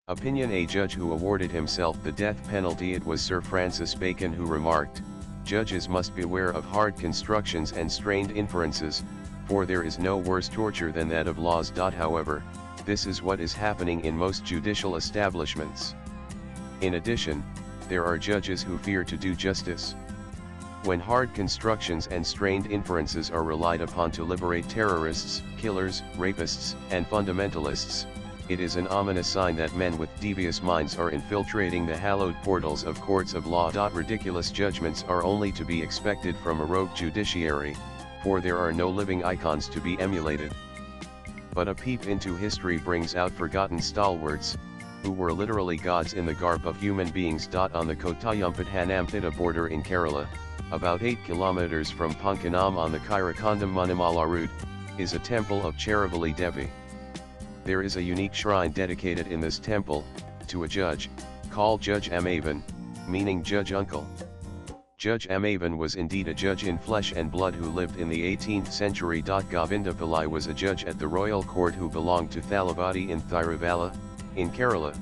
Opinion: a judge who awarded himself the death penalty. It was Sir Francis Bacon who remarked, "Judges must beware of hard constructions and strained inferences, for there is no worse torture than that of laws." However, this is what is happening in most judicial establishments. In addition, there are judges who fear to do justice. When hard constructions and strained inferences are relied upon to liberate terrorists, killers, rapists, and fundamentalists, it is an ominous sign that men with devious minds are infiltrating the hallowed portals of courts of law. Ridiculous judgments are only to be expected from a rogue judiciary, for there are no living icons to be emulated. But a peep into history brings out forgotten stalwarts, who were literally gods in the garb of human beings. On the Kottayampat-Hanampita border in Kerala, about 8 kilometers from Punkanam on the Kirakkondam-Manimala route, is a temple of Cheravali Devi. There is a unique shrine dedicated in this temple, to a judge, called Judge Amavan, meaning Judge Uncle. Judge Amavan was indeed a judge in flesh and blood who lived in the 18th century. Govinda Pillai was a judge at the royal court who belonged to Thalapati in Thiruvalla, in Kerala.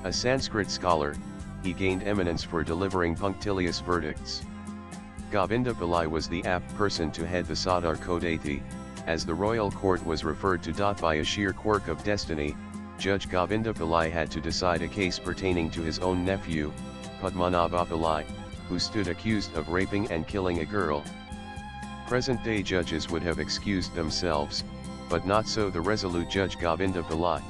A Sanskrit scholar, he gained eminence for delivering punctilious verdicts. Govinda Pillai was the apt person to head the Sadar Kodathi, as the royal court was referred to. By a sheer quirk of destiny, Judge Govinda Pillai had to decide a case pertaining to his own nephew, Padmanabha Pillai, who stood accused of raping and killing a girl. Present-day judges would have excused themselves, but not so the resolute Judge Govinda Pillai.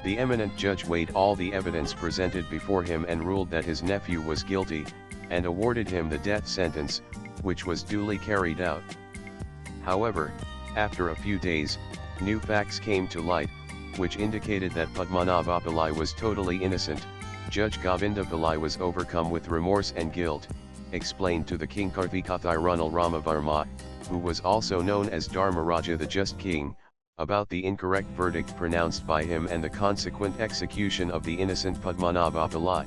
The eminent judge weighed all the evidence presented before him and ruled that his nephew was guilty, and awarded him the death sentence, which was duly carried out. However, after a few days, new facts came to light, which indicated that Padmanabha Pillai was totally innocent. Judge Govinda Pillai was overcome with remorse and guilt, explained to the king Karthikathirunal Ramavarma, who was also known as Dharmaraja the Just King, about the incorrect verdict pronounced by him and the consequent execution of the innocent Padmanabha Pillai.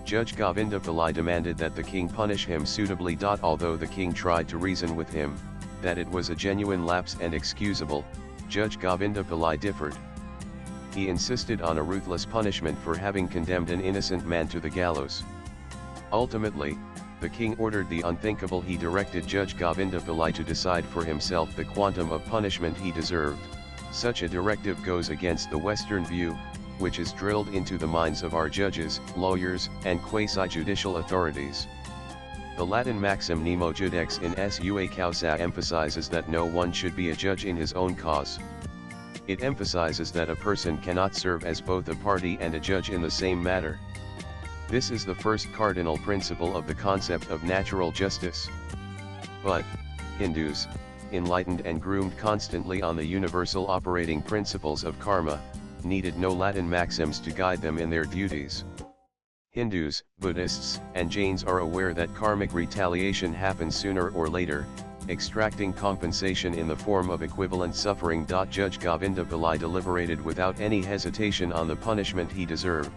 Judge Govinda Pillai demanded that the king punish him suitably. Although the king tried to reason with him, that it was a genuine lapse and excusable, Judge Govinda Pillai differed. He insisted on a ruthless punishment for having condemned an innocent man to the gallows. Ultimately, the king ordered the unthinkable. He directed Judge Govinda Pillai to decide for himself the quantum of punishment he deserved. Such a directive goes against the Western view, which is drilled into the minds of our judges, lawyers, and quasi-judicial authorities. The Latin maxim nemo judex in sua causa emphasizes that no one should be a judge in his own cause. It emphasizes that a person cannot serve as both a party and a judge in the same matter. This is the first cardinal principle of the concept of natural justice. But, Hindus, enlightened and groomed constantly on the universal operating principles of karma, needed no Latin maxims to guide them in their duties. Hindus, Buddhists, and Jains are aware that karmic retaliation happens sooner or later, extracting compensation in the form of equivalent suffering. Judge Govinda Pillai deliberated without any hesitation on the punishment he deserved.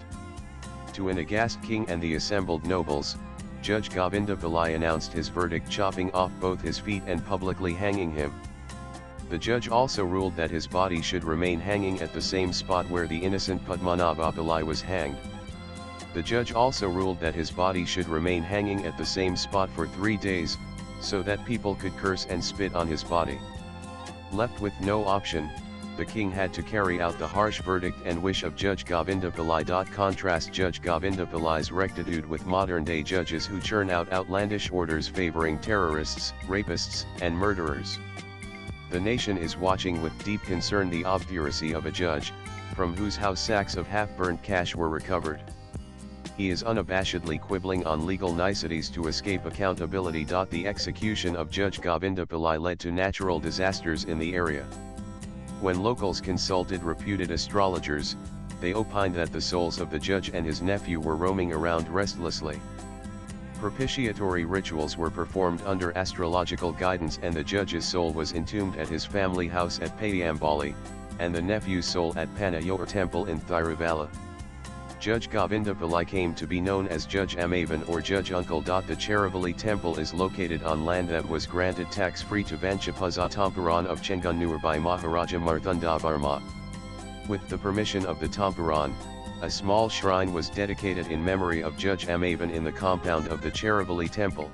To an aghast king and the assembled nobles, Judge Govinda Pillai announced his verdict, chopping off both his feet and publicly hanging him. The judge also ruled that his body should remain hanging at the same spot where the innocent Padmanabha Pillai was hanged. The judge also ruled that his body should remain hanging at the same spot for 3 days, so that people could curse and spit on his body. Left with no option, the king had to carry out the harsh verdict and wish of Judge Govinda Pillai. Contrast Judge Govinda Pillai's rectitude with modern-day judges who churn out outlandish orders favoring terrorists, rapists, and murderers. The nation is watching with deep concern the obduracy of a judge, from whose house sacks of half-burnt cash were recovered. He is unabashedly quibbling on legal niceties to escape accountability. The execution of Judge Govinda Pillai led to natural disasters in the area. When locals consulted reputed astrologers, they opined that the souls of the judge and his nephew were roaming around restlessly. Propitiatory rituals were performed under astrological guidance, and the judge's soul was entombed at his family house at Payambali, and the nephew's soul at Panayor Temple in Thiruvalla. Judge Govinda Pillai came to be known as Judge Amavan or Judge Uncle. The Cheravali temple is located on land that was granted tax-free to Vanchapuzha of Chenganur by Maharaja Marthandavarma. With the permission of the Tampuran, a small shrine was dedicated in memory of Judge Amaven in the compound of the Cheruvali Temple.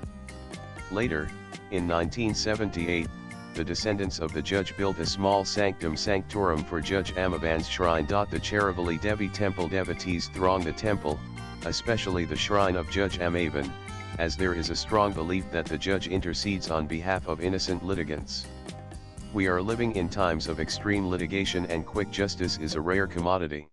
Later, in 1978, the descendants of the judge built a small sanctum sanctorum for Judge Amavan's shrine. The Cheruvali Devi Temple devotees throng the temple, especially the shrine of Judge Amavan, as there is a strong belief that the judge intercedes on behalf of innocent litigants. We are living in times of extreme litigation, and quick justice is a rare commodity.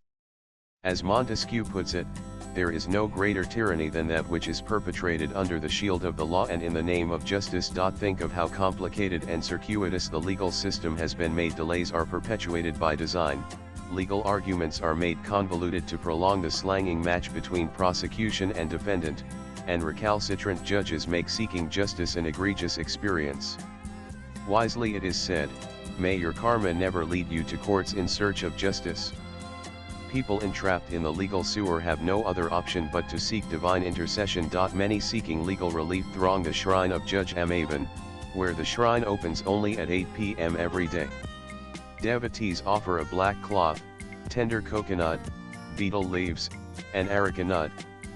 As Montesquieu puts it, there is no greater tyranny than that which is perpetrated under the shield of the law and in the name of justice. Think of how complicated and circuitous the legal system has been made. Delays are perpetuated by design, legal arguments are made convoluted to prolong the slanging match between prosecution and defendant, and recalcitrant judges make seeking justice an egregious experience. Wisely it is said, "May your karma never lead you to courts in search of justice." People entrapped in the legal sewer have no other option but to seek divine intercession. Many seeking legal relief throng the shrine of Judge Amaven, where the shrine opens only at 8 p.m. every day. Devotees offer a black cloth, tender coconut, betel leaves, and areca nut,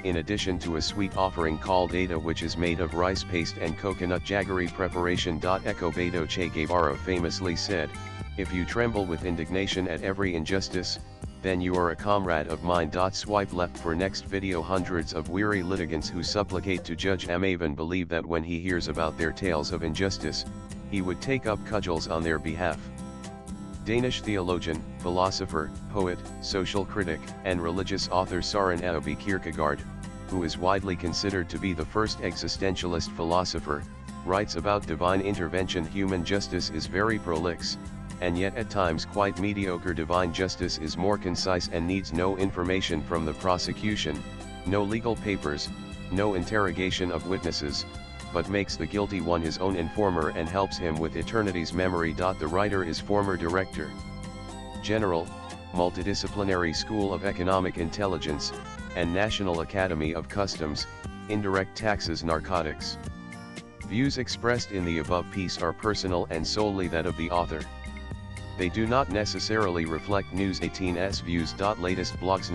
in addition to a sweet offering called Ada, which is made of rice paste and coconut jaggery preparation. Eko Beto Che Guevara famously said, "If you tremble with indignation at every injustice, then you are a comrade of mine." Swipe left for next video. Hundreds of weary litigants who supplicate to Judge Amaven believe that when he hears about their tales of injustice, he would take up cudgels on their behalf. Danish theologian, philosopher, poet, social critic, and religious author Søren Øvre Kierkegaard, who is widely considered to be the first existentialist philosopher, writes about divine intervention. Human justice is very prolix, and yet at times quite mediocre. Divine justice is more concise and needs no information from the prosecution, no legal papers, no interrogation of witnesses, but makes the guilty one his own informer and helps him with eternity's memory. The writer is former Director General, Multidisciplinary School of Economic Intelligence, and National Academy of Customs, Indirect Taxes Narcotics. Views expressed in the above piece are personal and solely that of the author. They do not necessarily reflect News 18's views. Latest blogs.